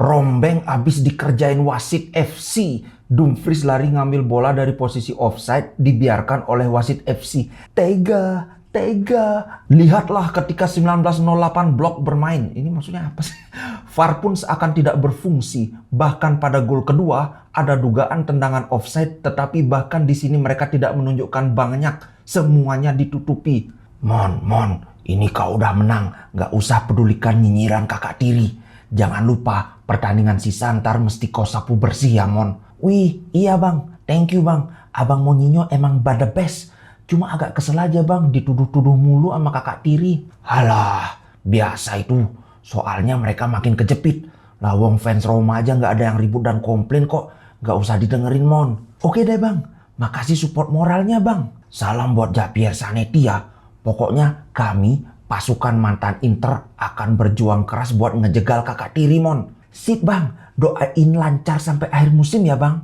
Rombeng abis dikerjain wasit FC. Dumfries lari ngambil bola dari posisi offside, dibiarkan oleh wasit FC. Tega. Lihatlah ketika 1908 blok bermain. Ini maksudnya apa sih? VAR pun seakan tidak berfungsi. Bahkan pada gol kedua ada dugaan tendangan offside, tetapi bahkan di sini mereka tidak menunjukkan banyak. Semuanya ditutupi. Mon, ini kau udah menang. Gak usah pedulikan nyinyiran kakak tiri. Jangan lupa, pertandingan sisa ntar mesti kau sapu bersih ya, Mon. Wih, iya bang. Thank you bang. Abang Moninho emang the best. Cuma agak kesel aja bang, dituduh-tuduh mulu sama kakak tiri. Halah, biasa itu. Soalnya mereka makin kejepit. Lah wong fans Roma aja nggak ada yang ribut dan komplain kok. Nggak usah didengerin, Mon. Oke deh bang, makasih support moralnya bang. Salam buat Javier Zanetti ya. Pokoknya kami, pasukan mantan Inter, akan berjuang keras buat ngejegal kakak tiri, Mon. Sip bang, doain lancar sampai akhir musim ya bang.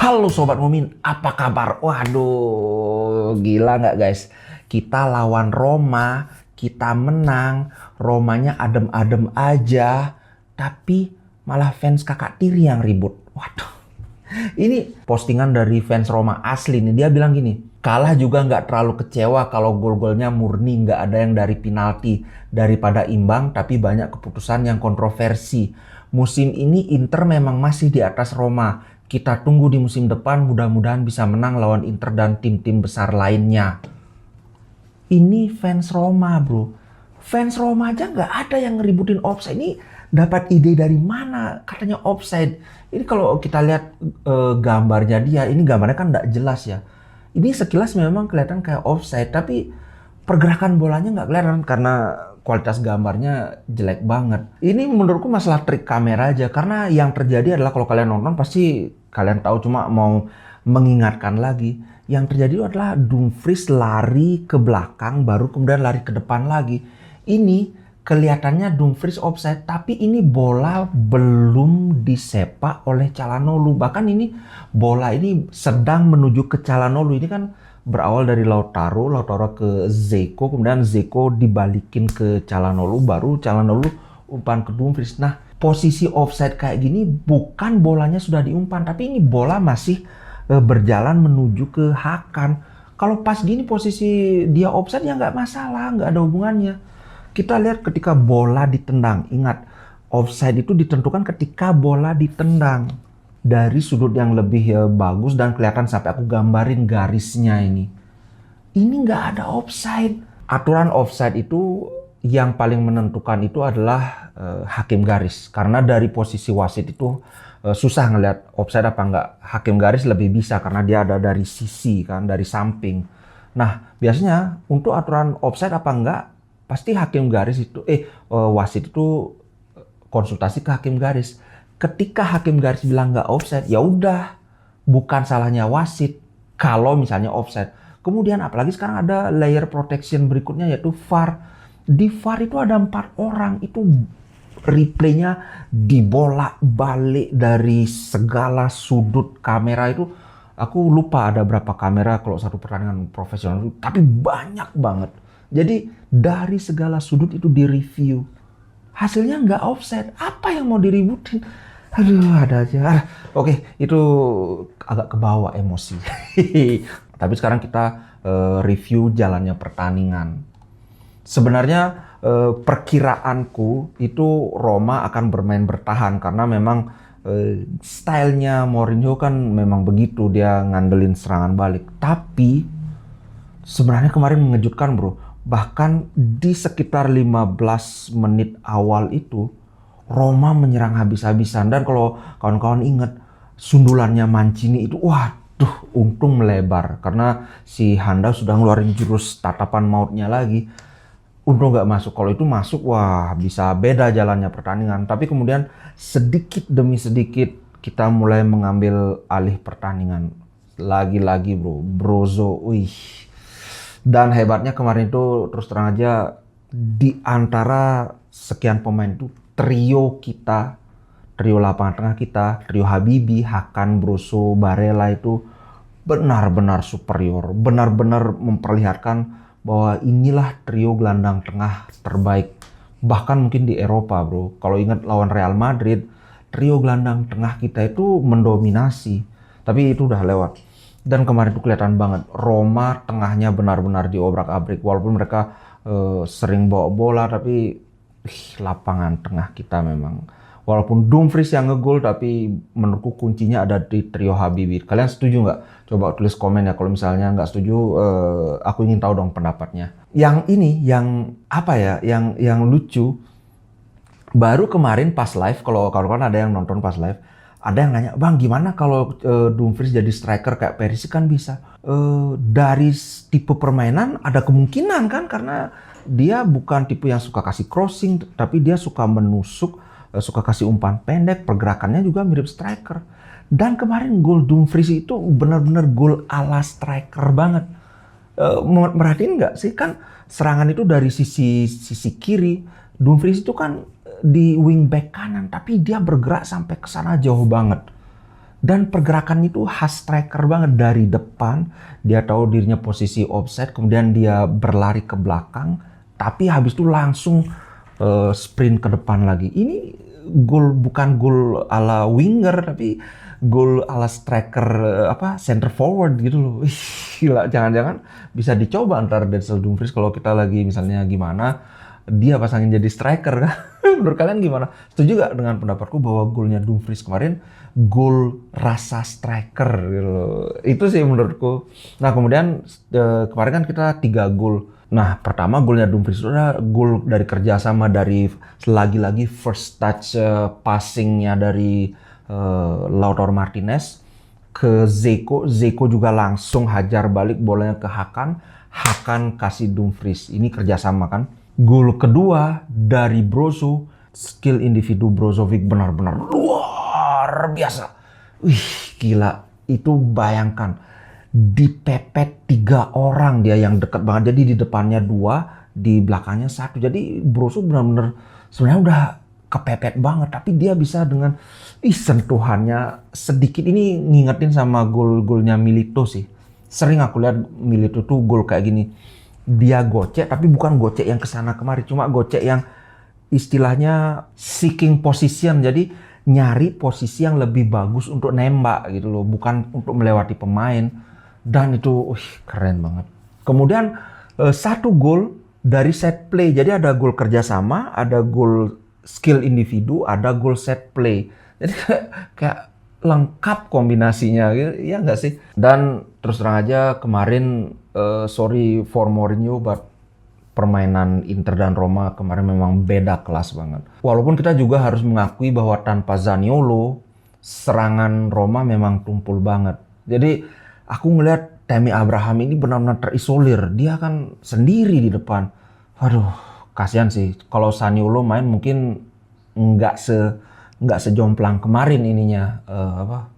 Halo Sobat Mumin, apa kabar? Waduh, gila nggak guys? Kita lawan Roma, kita menang, Romanya adem-adem aja, tapi malah fans kakak tiri yang ribut. Waduh, ini postingan dari fans Roma asli nih, dia bilang gini, kalah juga nggak terlalu kecewa kalau gol-golnya murni, nggak ada yang dari penalti, daripada imbang tapi banyak keputusan yang kontroversi. Musim ini Inter memang masih di atas Roma. Kita tunggu di musim depan, mudah-mudahan bisa menang lawan Inter dan tim-tim besar lainnya. Ini fans Roma bro. Fans Roma aja nggak ada yang ngeributin offside. Ini dapat ide dari mana katanya offside. Ini kalau kita lihat gambarnya dia, ini gambarnya kan nggak jelas ya. Ini sekilas memang kelihatan kayak offside, tapi pergerakan bolanya nggak kelihatan karena kualitas gambarnya jelek banget. Ini menurutku masalah trik kamera aja, karena yang terjadi adalah kalau kalian nonton pasti kalian tahu, cuma mau mengingatkan lagi. Yang terjadi adalah Dumfries lari ke belakang baru kemudian lari ke depan lagi. Ini kelihatannya Dumfries offside, tapi ini bola belum disepak oleh Calhanoglu. Bahkan ini bola ini sedang menuju ke Calhanoglu. Ini kan berawal dari Lautaro ke Dzeko, kemudian Dzeko dibalikin ke Calhanoglu, baru Calhanoglu umpan ke Dumfries. Nah, posisi offside kayak gini bukan bolanya sudah diumpan, tapi ini bola masih berjalan menuju ke Hakan. Kalau pas gini posisi dia offside ya nggak masalah, nggak ada hubungannya. Kita lihat ketika bola ditendang, ingat offside itu ditentukan ketika bola ditendang dari sudut yang lebih bagus dan kelihatan sampai aku gambarin garisnya ini. Ini nggak ada offside. Aturan offside itu yang paling menentukan itu adalah hakim garis. Karena dari posisi wasit itu susah ngelihat offside apa enggak. Hakim garis lebih bisa karena dia ada dari sisi kan, dari samping. Nah, biasanya untuk aturan offside apa enggak, pasti hakim garis itu wasit itu konsultasi ke hakim garis. Ketika hakim garis bilang nggak offside, ya udah, bukan salahnya wasit kalau misalnya offside. Kemudian apalagi sekarang ada layer protection berikutnya yaitu VAR. Di VAR itu ada 4 orang, itu replaynya dibolak-balik dari segala sudut kamera itu. Aku lupa ada berapa kamera kalau satu pertandingan profesional itu, tapi banyak banget. Jadi dari segala sudut itu direview. Hasilnya nggak offside. Apa yang mau diributin? Aduh, ada aja. Oke, itu agak kebawa emosi. Tapi sekarang kita review jalannya pertandingan. Sebenarnya perkiraanku itu Roma akan bermain bertahan karena memang stylenya Mourinho kan memang begitu, dia ngandelin serangan balik. Tapi sebenarnya kemarin mengejutkan bro. Bahkan di sekitar 15 menit awal itu Roma menyerang habis-habisan. Dan kalau kawan-kawan ingat sundulannya Mancini itu, waduh, untung melebar. Karena si Handa sudah ngeluarin jurus tatapan mautnya lagi. Untung nggak masuk. Kalau itu masuk, wah bisa beda jalannya pertandingan. Tapi kemudian sedikit demi sedikit kita mulai mengambil alih pertandingan. Lagi-lagi bro, Brozo, wih. Dan hebatnya kemarin itu terus terang aja, di antara sekian pemain itu trio kita trio lapangan tengah kita, trio Habibie, Hakan, Brozo, Barella itu benar-benar superior, benar-benar memperlihatkan bahwa inilah trio gelandang tengah terbaik bahkan mungkin di Eropa, bro. Kalau ingat lawan Real Madrid, trio gelandang tengah kita itu mendominasi, tapi itu udah lewat. Dan kemarin itu kelihatan banget Roma tengahnya benar-benar diobrak-abrik, walaupun mereka sering bawa bola, tapi lapangan tengah kita memang, walaupun Dumfries yang ngegol, tapi menurutku kuncinya ada di trio Habibie. Kalian setuju nggak? Coba tulis komen ya kalau misalnya nggak setuju. Aku ingin tahu dong pendapatnya. Yang ini, yang apa ya? Yang lucu. Baru kemarin pas live, kalau kan ada yang nonton pas live, ada yang nanya, Bang, gimana kalau Dumfries jadi striker kayak Perisic? Kan bisa. Dari tipe permainan ada kemungkinan kan, karena dia bukan tipe yang suka kasih crossing, tapi dia suka menusuk, suka kasih umpan pendek, pergerakannya juga mirip striker. Dan kemarin gol Dumfries itu benar-benar gol ala striker banget. Merhatiin nggak sih, kan serangan itu dari sisi kiri, Dumfries itu kan di wingback kanan, tapi dia bergerak sampai ke sana jauh banget. Dan pergerakan itu khas striker banget. Dari depan, dia tahu dirinya posisi offside, kemudian dia berlari ke belakang, tapi habis itu langsung sprint ke depan lagi. Ini gol, bukan gol ala winger, tapi gol ala striker, center forward gitu loh. Gila, jangan-jangan bisa dicoba antar Denzel Dumfries kalau kita lagi misalnya gimana, dia pasangin jadi striker kan. Menurut kalian gimana? Setuju gak dengan pendapatku bahwa golnya Dumfries kemarin gol rasa striker gitu loh. Itu sih menurutku. Nah kemudian kemarin kan kita 3 gol. Nah pertama golnya Dumfries itu adalah gol dari kerjasama, dari lagi-lagi first touch passingnya dari Lautaro Martinez ke Zeko. Zeko juga langsung hajar balik bolanya ke Hakan. Hakan kasih Dumfries. Ini kerjasama kan. Gol kedua dari Brozo, skill individu Brozovic benar-benar luar biasa. Wih, gila. Itu bayangkan, dipepet 3 orang dia yang dekat banget. Jadi di depannya 2, di belakangnya 1. Jadi Brozo benar-benar sebenarnya udah kepepet banget, tapi dia bisa dengan sentuhannya sedikit. Ini ngingetin sama gol-golnya Milito sih. Sering aku lihat Milito tuh gol kayak gini. Dia gocek, tapi bukan gocek yang kesana kemari, cuma gocek yang istilahnya seeking position, jadi nyari posisi yang lebih bagus untuk nembak gitu loh, bukan untuk melewati pemain. Dan itu keren banget. Kemudian 1 gol dari set play, jadi ada gol kerjasama, ada gol skill individu, ada gol set play. Jadi kayak lengkap kombinasinya, ya nggak sih? Dan terus terang aja kemarin, sorry for Mourinho, but permainan Inter dan Roma kemarin memang beda kelas banget. Walaupun kita juga harus mengakui bahwa tanpa Zaniolo, serangan Roma memang tumpul banget. Jadi aku ngeliat Tammy Abraham ini benar-benar terisolir. Dia kan sendiri di depan. Waduh, kasihan sih. Kalau Zaniolo main mungkin nggak sejomplang kemarin ininya,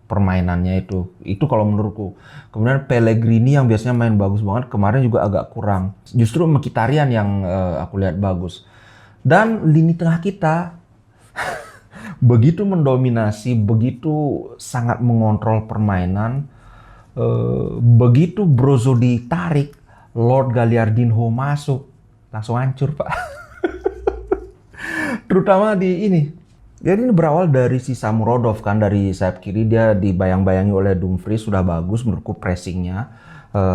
permainannya itu kalau menurutku. Kemudian Pellegrini yang biasanya main bagus banget kemarin juga agak kurang. Justru Mkhitaryan yang aku lihat bagus. Dan lini tengah kita begitu mendominasi, begitu sangat mengontrol permainan. Begitu Brozo ditarik, Lord Gagliardinho masuk, langsung hancur, Pak. Terutama di ini. Jadi ini berawal dari si Samurodov kan, dari sayap kiri dia dibayang-bayangi oleh Dumfries, sudah bagus menurutku pressingnya.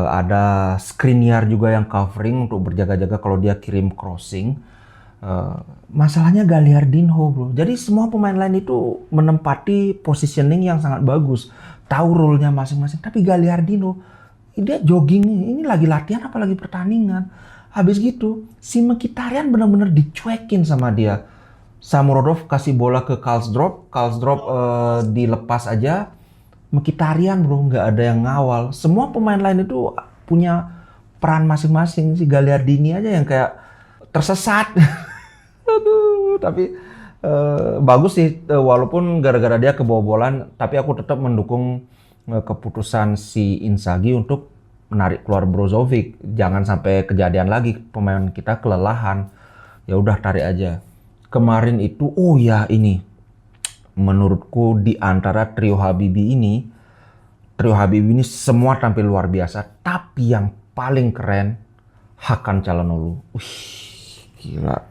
Ada Skriniar juga yang covering untuk berjaga-jaga kalau dia kirim crossing. Masalahnya Gagliardinho, bro. Jadi semua pemain lain itu menempati positioning yang sangat bagus, tahu role-nya masing-masing. Tapi Gagliardinho, dia jogging, ini lagi latihan apa lagi pertandingan. Habis gitu, si Mkhitaryan benar-benar dicuekin sama dia. Samurodov kasih bola ke Karlsdorp dilepas aja. Mkhitaryan, bro, nggak ada yang ngawal. Semua pemain lain itu punya peran masing-masing. Si Gagliardini aja yang kayak tersesat. Aduh, tapi bagus sih, walaupun gara-gara dia kebobolan, tapi aku tetap mendukung keputusan si Inzaghi untuk menarik keluar Brozovic. Jangan sampai kejadian lagi pemain kita kelelahan. Ya udah, tarik aja. Kemarin itu, ini Menurutku di antara Trio Habibie ini semua tampil luar biasa. Tapi yang paling keren, Hakan Calhanoglu. Wih, gila.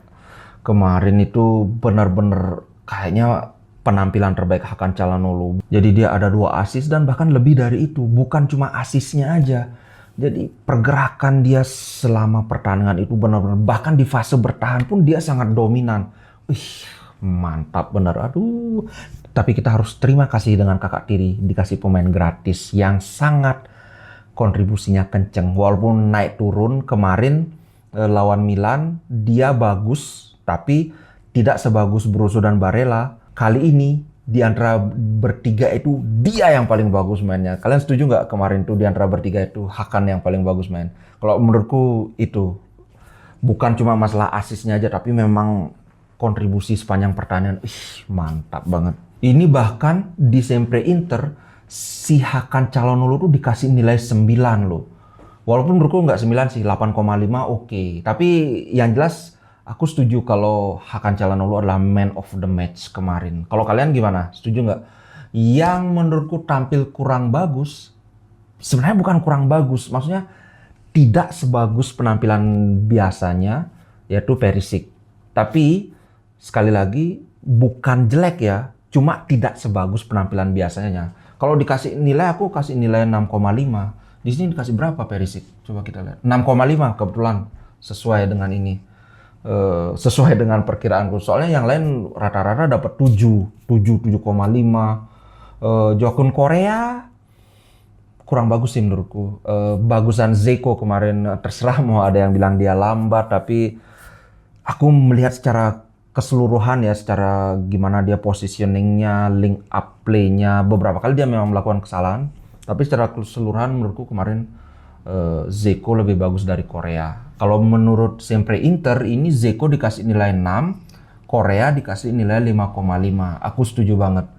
Kemarin itu benar-benar kayaknya penampilan terbaik Hakan Calhanoglu. Jadi dia ada 2 assist dan bahkan lebih dari itu. Bukan cuma assistnya aja. Jadi pergerakan dia selama pertandingan itu benar-benar, bahkan di fase bertahan pun dia sangat dominan. Wih, mantap bener. Aduh. Tapi kita harus terima kasih dengan kakak tiri dikasih pemain gratis yang sangat kontribusinya kenceng. Walaupun naik turun kemarin lawan Milan dia bagus, tapi tidak sebagus Brozo dan Barella. Kali ini di antara bertiga itu dia yang paling bagus mainnya. Kalian setuju nggak kemarin tuh di antara bertiga itu Hakan yang paling bagus main? Kalau menurutku itu bukan cuma masalah asisnya aja, tapi memang kontribusi sepanjang pertandingan. Ih, mantap banget. Ini bahkan di Sempre Inter, si Hakan Calhanoglu tuh dikasih nilai 9 loh. Walaupun menurutku nggak 9 sih, 8,5 oke. Tapi yang jelas aku setuju kalau Hakan Calhanoglu adalah man of the match kemarin. Kalau kalian gimana? Setuju nggak? Yang menurutku tampil kurang bagus, sebenarnya bukan kurang bagus, maksudnya tidak sebagus penampilan biasanya, yaitu Perisic. Tapi sekali lagi bukan jelek ya, cuma tidak sebagus penampilan biasanya. Kalau dikasih nilai, aku kasih nilai 6,5. Di sini dikasih berapa Perisic? Coba kita lihat. 6,5 kebetulan sesuai dengan ini. Sesuai dengan perkiraanku. Soalnya yang lain rata-rata dapat 7,5. Joaquin Korea kurang bagus sih menurutku. Bagusan Zeko kemarin, terserah mau ada yang bilang dia lambat, tapi aku melihat secara keseluruhan ya, secara gimana dia positioningnya, link up play-nya, beberapa kali dia memang melakukan kesalahan, tapi secara keseluruhan menurutku kemarin Zeko lebih bagus dari Korea. Kalau menurut Sempre Inter ini Zeko dikasih nilai 6, Korea dikasih nilai 5,5. Aku setuju banget.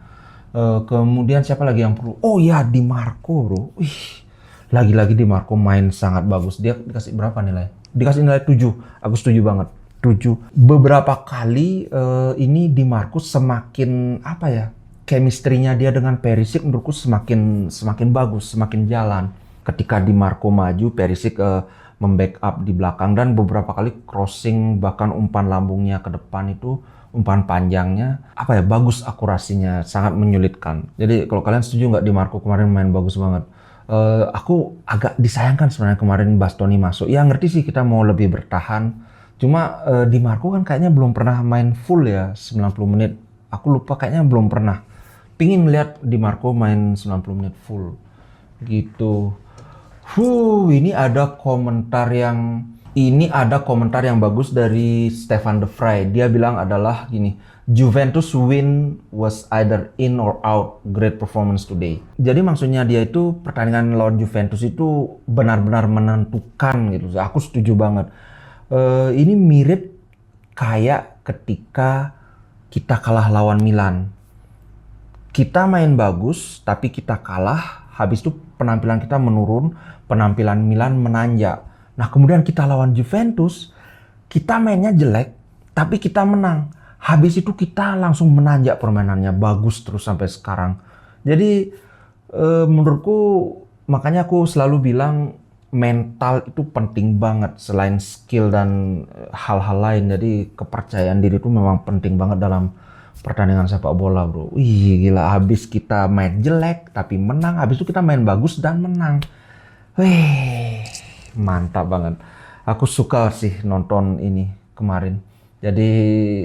Kemudian siapa lagi yang perlu? Oh ya, Di Marco bro. Wih, lagi-lagi Di Marco main sangat bagus. Dia dikasih berapa nilai? Dikasih nilai 7. Aku setuju banget. 7. Beberapa kali ini Di Marcus semakin apa ya, chemistry-nya dia dengan Perisic menurutku semakin bagus, semakin jalan. Ketika Di Marco maju, Perisic membackup di belakang, dan beberapa kali crossing bahkan umpan lambungnya ke depan itu, umpan panjangnya apa ya, bagus akurasinya, sangat menyulitkan. Jadi kalau kalian setuju nggak Di Marco kemarin main bagus banget? Aku agak disayangkan sebenarnya kemarin Bastoni masuk. Ya ngerti sih kita mau lebih bertahan. Cuma Di Marco kan kayaknya belum pernah main full ya 90 menit. Aku lupa, kayaknya belum pernah. Pingin lihat Di Marco main 90 menit full. Gitu. Ini ada komentar yang bagus dari Stefan De Vrij. Dia bilang adalah gini, Juventus win was either in or out, great performance today. Jadi maksudnya dia itu pertandingan lawan Juventus itu benar-benar menentukan gitu. Aku setuju banget. Ini mirip kayak ketika kita kalah lawan Milan. Kita main bagus, tapi kita kalah. Habis itu penampilan kita menurun, penampilan Milan menanjak. Nah kemudian kita lawan Juventus, kita mainnya jelek, tapi kita menang. Habis itu kita langsung menanjak permainannya, bagus terus sampai sekarang. Jadi menurutku, makanya aku selalu bilang mental itu penting banget selain skill dan hal-hal lain. Jadi kepercayaan diri itu memang penting banget dalam pertandingan sepak bola bro. Wih gila, habis kita main jelek tapi menang, habis itu kita main bagus dan menang. Wih mantap banget. Aku suka sih nonton ini kemarin. Jadi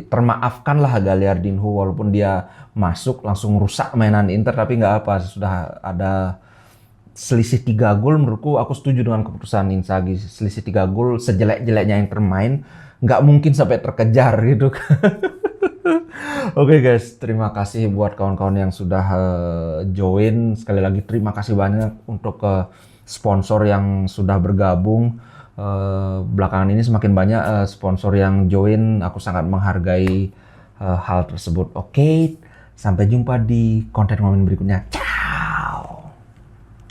termaafkanlah Gagliardinho walaupun dia masuk langsung rusak mainan Inter, tapi nggak apa, sudah ada selisih 3 gol. Menurutku aku setuju dengan keputusan Inzaghi. Selisih 3 gol, sejelek-jeleknya Inter main nggak mungkin sampai terkejar gitu. Oke guys, terima kasih buat kawan-kawan yang sudah join. Sekali lagi terima kasih banyak untuk sponsor yang sudah bergabung. Belakangan ini semakin banyak sponsor yang join. Aku sangat menghargai hal tersebut. Oke, sampai jumpa di konten komen berikutnya.